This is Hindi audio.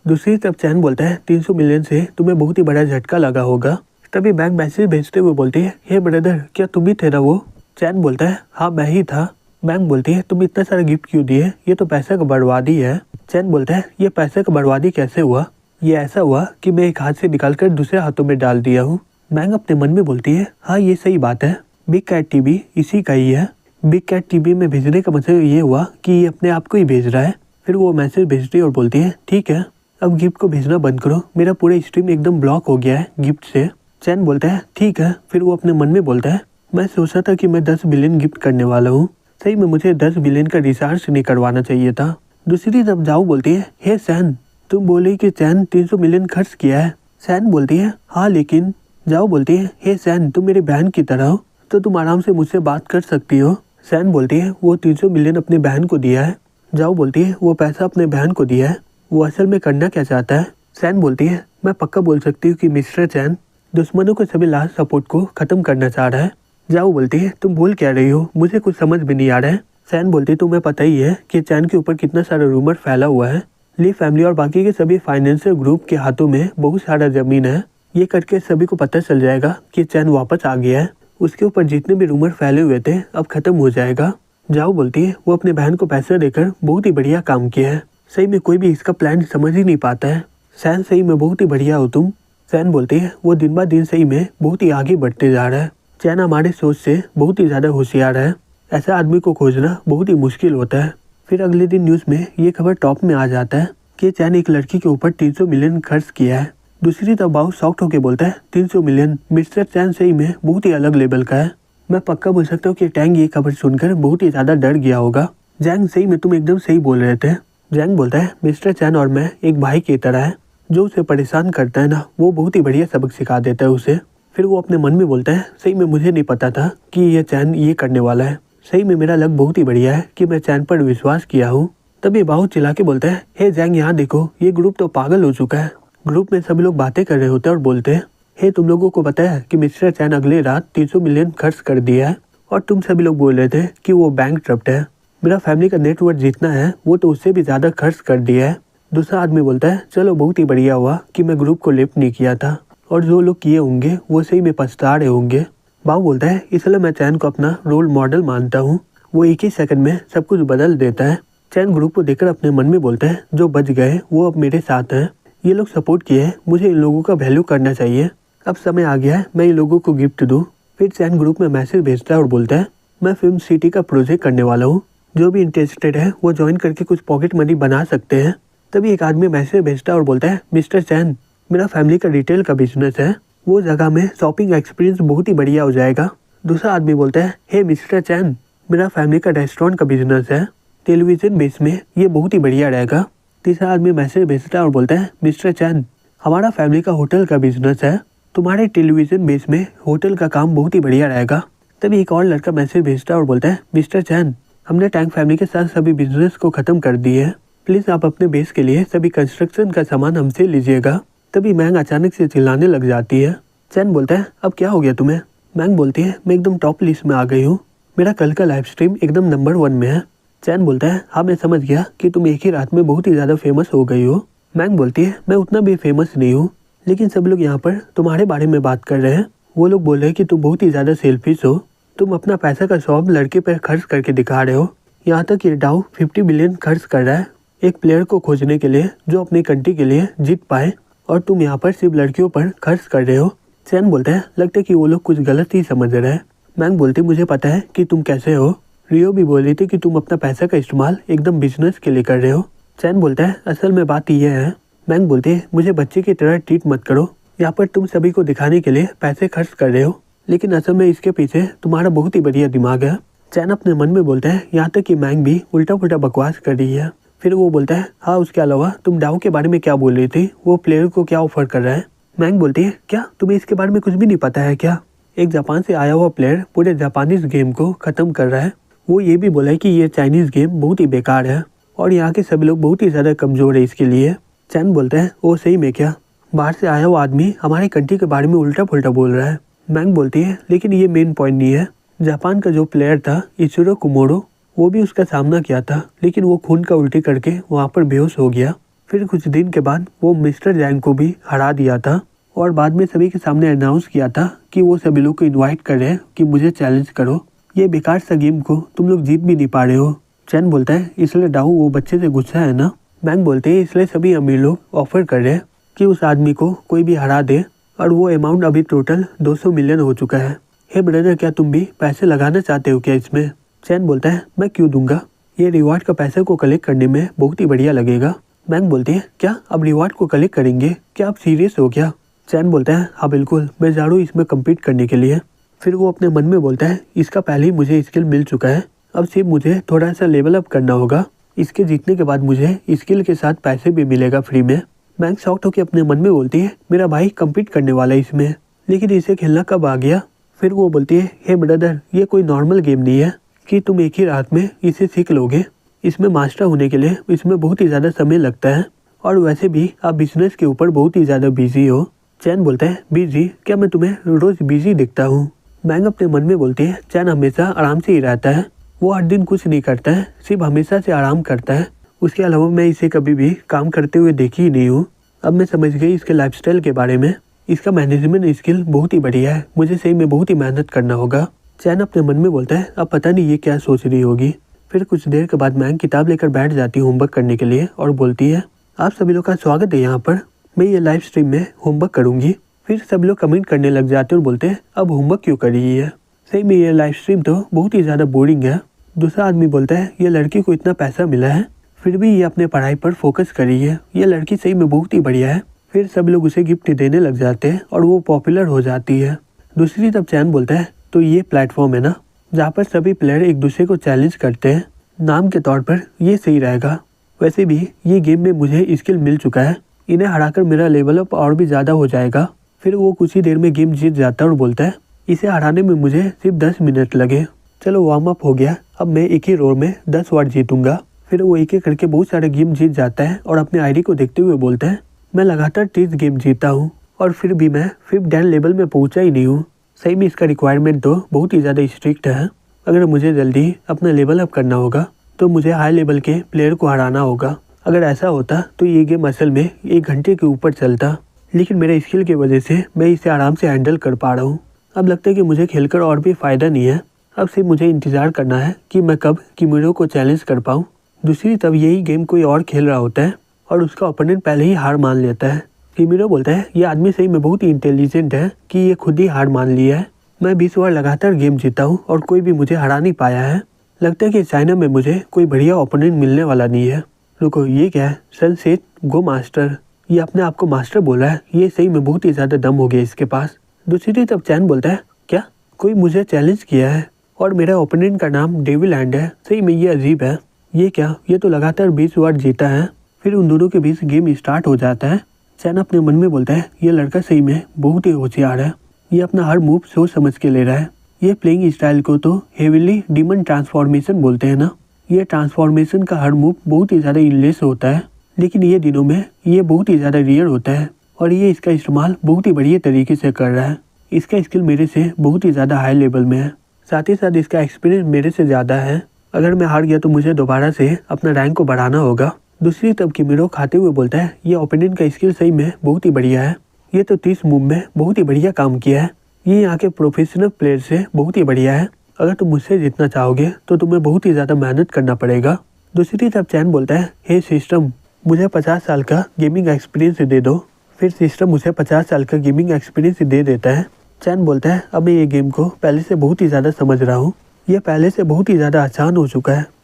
दूसरी तरफ चैन बोलता है 300 मिलियन से तुम्हें बहुत ही बड़ा झटका लगा होगा। तभी बैंक मैसेज भेजते हुए बोलती है, हे ब्रदर, क्या तुम ही थे ना वो? चैन बोलता है, हाँ मैं ही था। बैंक बोलती है, तुम इतना सारा गिफ्ट क्यों दिए? ये तो पैसे का बर्बादी है। चैन बोलता है, ये पैसे का बर्बादी कैसे हुआ? ये ऐसा हुआ कि मैं एक हाथ से निकालकर दूसरे हाथों में डाल दिया हूँ। बैंक अपने मन में बोलती है, हाँ ये सही बात है, बिग कैट टीवी इसी का ही है। बिग कैट टीवी में भेजने का मतलब ये हुआ कि ये अपने आप को ही भेज रहा है। फिर वो मैसेज भेजती है और बोलती है, ठीक है अब गिफ्ट को भेजना बंद करो, मेरा पूरा स्ट्रीम एकदम ब्लॉक हो गया है गिफ्ट से। चैन बोलता है, ठीक है। फिर वो अपने मन में बोलता है, मैं सोचा था कि मैं 10 बिलियन गिफ्ट करने वाला हूँ, सही में मुझे 10 बिलियन का रिचार्ज नहीं करवाना चाहिए था। दूसरी तरफ जाओ बोलती है, हे सैन, तुम बोली कि चैन 300 मिलियन खर्च किया है। सैन बोलती है, हाँ लेकिन। जाओ बोलती है, हे सैन, तुम मेरी बहन की तरह हो तो तुम आराम से मुझसे बात कर सकती हो। सैन बोलती है, वो 300 मिलियन अपनी बहन को दिया है। जाओ बोलती है, वो पैसा अपने बहन को दिया है, वो असल में करना क्या चाहता है? सैन बोलती है, मैं पक्का बोल सकती हूँ कि मिस्टर चैन दुश्मनों के सभी लास्ट सपोर्ट को खत्म करना चाह रहा है। जाओ बोलती है, तुम बोल क्या रही हो? मुझे कुछ समझ भी नहीं आ रहा है। सैन बोलती है, तुम्हें पता ही है कि चैन के ऊपर कितना सारा रूमर फैला हुआ है। ली फैमिली और बाकी के सभी फाइनेंशियल ग्रुप के हाथों में बहुत सारा जमीन है। ये करके सभी को पता चल जाएगा कि चैन वापस आ गया है। उसके ऊपर जितने भी रूमर फैले हुए थे अब खत्म हो जाएगा। जाओ बोलती है, वो अपने बहन को पैसे देकर बहुत ही बढ़िया काम किया है, सही में कोई भी इसका प्लान समझ ही नहीं पाता है। सैन, सही में बहुत ही बढ़िया हो तुम। सैन बोलती है, वो दिन ब दिन सही में बहुत ही आगे बढ़ते जा रहा है। चैन हमारे सोच से बहुत ही ज्यादा होशियार है, ऐसा आदमी को खोजना बहुत ही मुश्किल होता है। फिर अगले दिन न्यूज में ये खबर टॉप में आ जाता है कि चैन एक लड़की के ऊपर 300 मिलियन खर्च किया है। दूसरी तरफ बाहु शॉक्ड होकर बोलता है, 300 मिलियन, मिस्टर चैन सही में बहुत ही अलग लेवल का है। मैं पक्का बोल सकता हूँ कि टैंग ये खबर सुनकर बहुत ही ज्यादा डर गया होगा। जैंग, सही में तुम एकदम सही बोल रहे थे। जैंग बोलता है, मिस्टर चैन और मैं एक भाई की तरह है, जो उसे परेशान करता है ना वो बहुत ही बढ़िया सबक सिखा देता है उसे। फिर वो अपने मन में बोलता है, सही में मुझे नहीं पता था कि ये चैन ये करने वाला है, सही में मेरा लक बहुत ही बढ़िया है कि मैं चैन पर विश्वास किया हूँ। तभी बाहु चिल्ला के बोलता है, हे जैंग, यहाँ देखो, ये ग्रुप तो पागल हो चुका है। ग्रुप में सभी लोग बातें कर रहे होते हैं और बोलते हैं, हे तुम लोगों को पता है कि मिस्टर चैन अगले रात 300 मिलियन खर्च कर दिया है, और तुम सभी लोग बोल रहे थे कि वो बैंक ट्रप्ट है। मेरा फैमिली का नेटवर्थ जितना है वो तो उससे भी ज्यादा खर्च कर दिया है। दूसरा आदमी बोलता है, चलो बहुत ही बढ़िया हुआ कि मैं ग्रुप को लिफ्ट नहीं किया था, और जो लोग किए होंगे वो सही में पछता रहे होंगे। बाबू बोलता है, इसलिए मैं चैन को अपना रोल मॉडल मानता हूँ, वो एक ही सेकंड में सब कुछ बदल देता है। चैन ग्रुप को देखकर अपने मन में बोलता है, जो बच गए वो अब मेरे साथ हैं, ये लोग सपोर्ट किए हैं, मुझे इन लोगों का वैल्यू करना चाहिए। अब समय आ गया है मैं इन लोगों को गिफ्ट दूँ। फिर चैन ग्रुप में मैसेज भेजता है और बोलता है, मैं फिल्म सिटी का प्रोजेक्ट करने वाला हूँ, जो भी इंटरेस्टेड है वो ज्वाइन करके कुछ पॉकेट मनी बना सकते हैं। तभी एक आदमी मैसेज भेजता है और बोलता है, मिस्टर चैन, मेरा फैमिली का रिटेल का बिजनेस है, वो जगह में शॉपिंग एक्सपीरियंस बहुत ही बढ़िया हो जाएगा। दूसरा आदमी बोलता है, हे मिस्टर चैन, मेरा फैमिली का रेस्टोरेंट का बिजनेस है, टेलीविजन बेस में ये बहुत ही बढ़िया रहेगा। तीसरा आदमी मैसेज भेजता है और बोलता है, मिस्टर चैन, हमारा फैमिली का होटल का बिजनेस है, तुम्हारे टेलीविजन बेस में होटल का काम बहुत ही बढ़िया रहेगा। तभी एक और लड़का मैसेज भेजता है और बोलता है, मिस्टर चैन, हमने टैंक फैमिली के साथ सभी बिजनेस को खत्म कर दिए है, प्लीज आप अपने बेस के लिए सभी कंस्ट्रक्शन का सामान हमसे लीजिएगा। तभी मैंग अचानक से चिल्लाने लग जाती है। चैन बोलता है, अब क्या हो गया तुम्हें? मैंग बोलती है, मैं एकदम टॉप लिस्ट में आ गई हूँ, मेरा कल का लाइव स्ट्रीम एकदम नंबर 1 में है। चैन बोलता है, हाँ मैं समझ गया कि तुम एक ही रात में बहुत ही ज्यादा फेमस हो गई हो। मैंग बोलती है, मैं उतना भी फेमस नहीं हूँ, लेकिन सब लोग यहाँ पर तुम्हारे बारे में बात कर रहे हैं। वो लोग बोल रहे हैं कि तुम बहुत ही ज्यादा सेल्फिश हो, तुम अपना पैसा का सब लड़के पर खर्च करके दिखा रहे हो। यहाँ तक ये डाउ 50 बिलियन खर्च कर रहा है एक प्लेयर को खोजने के लिए जो अपनी कंट्री के लिए जीत पाए, और तुम यहाँ पर सिर्फ लड़कियों पर खर्च कर रहे हो। चैन बोलता है, लगता है कि वो लोग कुछ गलत ही समझ रहे हैं। मैंग बोलती, मुझे पता है कि तुम कैसे हो, रियो भी बोल रही थी कि तुम अपना पैसा का इस्तेमाल एकदम बिजनेस के लिए कर रहे हो। चैन बोलता है, असल में बात ये है। मैंग बोलती है, मुझे बच्चे की तरह ट्रीट मत करो, यहाँ पर तुम सभी को दिखाने के लिए पैसे खर्च कर रहे हो, लेकिन असल में इसके पीछे तुम्हारा बहुत ही बढ़िया दिमाग है। चैन अपने मन में बोलता है, यहाँ तक कि मैंग भी उल्टा पुल्टा बकवास कर रही है। फिर वो बोलता है, हाँ उसके अलावा तुम डाउ के बारे में क्या बोल रही थी, वो प्लेयर को क्या ऑफर कर रहा है? मैंग बोलती है, क्या तुम्हें इसके बारे में कुछ भी नहीं पता है क्या? एक जापान से आया हुआ प्लेयर पूरे जापानीज गेम को खत्म कर रहा है। वो ये भी बोला है कि ये चाइनीज गेम बहुत ही बेकार है और यहाँ के सभी लोग बहुत ही ज्यादा कमजोर है इसके लिए। चैन बोलता है, वो सही में क्या? बाहर से आया हुआ आदमी हमारे कंट्री के बारे में उल्टा पुल्टा बोल रहा है। मैंग बोलती है, लेकिन ये मेन पॉइंट नहीं है। जापान का जो प्लेयर था इचिरो कुमोरो, वो भी उसका सामना किया था, लेकिन वो खून का उल्टी करके वहाँ पर बेहोश हो गया। फिर कुछ दिन के बाद वो मिस्टर जैंग को भी हरा दिया था और बाद में सभी के सामने अनाउंस किया था कि वो सभी लोग को इनवाइट कर रहे हैं कि मुझे चैलेंज करो, ये बेकार सा गेम को तुम लोग जीत भी नहीं पा रहे हो। चैन बोलता है इसलिए डाऊ वो बच्चे से गुस्सा है ना। बैंग बोलते हैं इसलिए सभी अमीर लोग ऑफर कर रहे हैं कि उस आदमी को कोई भी हरा दे और वो अमाउंट अभी टोटल 200 मिलियन हो चुका है। हे ब्रदर, क्या तुम भी पैसे लगाना चाहते हो क्या इसमें? चैन बोलता है मैं क्यों दूंगा, ये रिवार्ड का पैसे को कलेक्ट करने में बहुत ही बढ़िया लगेगा। बैंक बोलती है क्या अब रिवार्ड को कलेक्ट करेंगे, क्या आप सीरियस हो क्या? चैन बोलता है हाँ बिल्कुल, मैं जा रहा हूँ इसमें कम्पीट करने के लिए। फिर वो अपने मन में बोलता है इसका पहले ही मुझे स्किल मिल चुका है, अब सिर्फ मुझे थोड़ा सा लेवल अप करना होगा, इसके जीतने के बाद मुझे स्किल के साथ पैसे भी मिलेगा फ्री में। बैंक शॉक्ट होकर अपने मन में बोलती है मेरा भाई कम्पीट करने वाला है इसमें, लेकिन इसे खेलना कब आ गया? फिर वो बोलती है हे ब्रदर, ये कोई नॉर्मल गेम नहीं है कि तुम एक ही रात में इसे सीख लोगे, इसमें मास्टर होने के लिए इसमें बहुत ही ज़्यादा समय लगता है और वैसे भी आप बिजनेस के ऊपर बहुत ही ज़्यादा बिजी हो। चैन बोलता है बिजी? क्या मैं तुम्हें रोज़ बिजी दिखता हूँ? बैंक अपने मन में बोलती है चैन हमेशा आराम से ही रहता है, वो 8 दिन कुछ नहीं करता है, सिर्फ हमेशा से आराम करता है, उसके अलावा मैं इसे कभी भी काम करते हुए देखी ही नहीं हूँ। अब मैं समझ गई इसके लाइफस्टाइल के बारे में, इसका मैनेजमेंट स्किल बहुत ही बढ़िया है, मुझे सही में बहुत ही मेहनत करना होगा। चैन अपने मन में बोलता है अब पता नहीं ये क्या सोच रही होगी। फिर कुछ देर के बाद मैं किताब लेकर बैठ जाती हूँ होमवर्क करने के लिए और बोलती है आप सभी लोग का स्वागत है यहाँ पर, मैं ये लाइव स्ट्रीम में होमवर्क करूँगी। फिर सभी लोग कमेंट करने लग जाते हैं और बोलते हैं अब होमवर्क क्यों कर रही है, सही में ये लाइव स्ट्रीम तो बहुत ही ज़्यादा बोरिंग है। दूसरा आदमी बोलता है ये लड़की को इतना पैसा मिला है फिर भी ये अपने पढ़ाई पर फोकस कर रही है, ये लड़की सही में बहुत ही बढ़िया है। फिर सब लोग उसे गिफ्ट देने लग जाते हैं और वो पॉपुलर हो जाती है। दूसरी तरफ चैन बोलता है तो ये प्लेटफॉर्म है ना जहाँ पर सभी प्लेयर एक दूसरे को चैलेंज करते हैं, नाम के तौर पर ये सही रहेगा, वैसे भी ये गेम में मुझे स्किल मिल चुका है, इन्हें हराकर मेरा लेवल अप और भी ज़्यादा हो जाएगा। फिर वो कुछ ही देर में गेम जीत जाता है और बोलता है इसे हराने में मुझे सिर्फ 10 मिनट लगे, चलो वार्म अप हो गया, अब मैं एक ही रोल में 10 वार जीतूंगा। फिर वो एक एक करके बहुत सारे गेम जीत जाता है और अपने आईडी को देखते हुए बोलता है मैं लगातार 30 गेम जीता हूँ और फिर भी मैं 5th डैन लेवल में पहुँचा ही नहीं हूँ। सही में इसका रिक्वायरमेंट तो बहुत ही ज़्यादा स्ट्रिक्ट है, अगर मुझे जल्दी अपना लेवल अप करना होगा तो मुझे हाई लेवल के प्लेयर को हराना होगा। अगर ऐसा होता तो ये गेम असल में 1 घंटे के ऊपर चलता, लेकिन मेरे स्किल की वजह से मैं इसे आराम से हैंडल कर पा रहा हूँ। अब लगता है कि मुझे खेलकर और भी फ़ायदा नहीं है, अब सिर्फ मुझे इंतज़ार करना है कि मैं कब किमिरो को चैलेंज कर पाऊँ। दूसरी तब यही गेम कोई और खेल रहा होता है और उसका ओपोनेंट पहले ही हार मान लेता है। किमिरो बोलता है ये आदमी सही में बहुत ही इंटेलिजेंट है कि ये खुद ही हार मान लिया है, मैं 20 बार लगातार गेम जीता हूँ और कोई भी मुझे हरा नहीं पाया है, लगता है कि चाइना में मुझे कोई बढ़िया ओपोनेंट मिलने वाला नहीं है। रुको ये क्या है, सनसेट गो मास्टर, ये अपने आप को मास्टर बोला है, ये सही में बहुत ही ज़्यादा दम हो गया इसके पास। दूसरी तरफ चैन बोलता है क्या कोई मुझे चैलेंज किया है और मेरा ओपोनेंट का नाम डेविल हैंड है, सही में ये अजीब है, ये क्या, ये तो लगातार 20 बार जीता है। फिर उन दोनों के बीच गेम स्टार्ट हो जाता है। चैन अपने मन में बोलता है ये लड़का सही में बहुत ही होशियार है, ये अपना हर मूव सोच समझ के ले रहा है। ये प्लेइंग स्टाइल को तो हेविली डीमन ट्रांसफॉर्मेशन बोलते हैं ना, ये ट्रांसफॉर्मेशन का हर मूव बहुत ही ज़्यादा इनलेस होता है, लेकिन ये दिनों में ये बहुत ही ज़्यादा रियर होता है और ये इसका इस्तेमाल बहुत ही बढ़िया तरीके से कर रहा है। इसका स्किल मेरे से बहुत ही ज़्यादा हाई लेवल में है, साथ ही साथ इसका एक्सपीरियंस मेरे से ज़्यादा है, अगर मैं हार गया तो मुझे दोबारा से अपना रैंक को बढ़ाना होगा। दूसरी तरफ किमिरो खाते हुए बोलता है ये ओपोनेंट का स्किल सही में बहुत ही बढ़िया है, ये तो 30 मूव में बहुत ही बढ़िया काम किया है, ये यहाँ के प्रोफेशनल प्लेयर से बहुत ही बढ़िया है, अगर तुम मुझसे जीतना चाहोगे तो तुम्हें बहुत ही ज़्यादा मेहनत करना पड़ेगा। दूसरी तरफ चैन बोलता है हे सिस्टम मुझे 50 साल का गेमिंग एक्सपीरियंस दे दो। फिर सिस्टम मुझे 50 साल का गेमिंग एक्सपीरियंस दे देता है। चैन बोलता है अब मैं ये गेम को पहले से बहुत ही ज़्यादा समझ रहा हूँ, ये पहले से बहुत ही ज़्यादा आसान हो चुका है,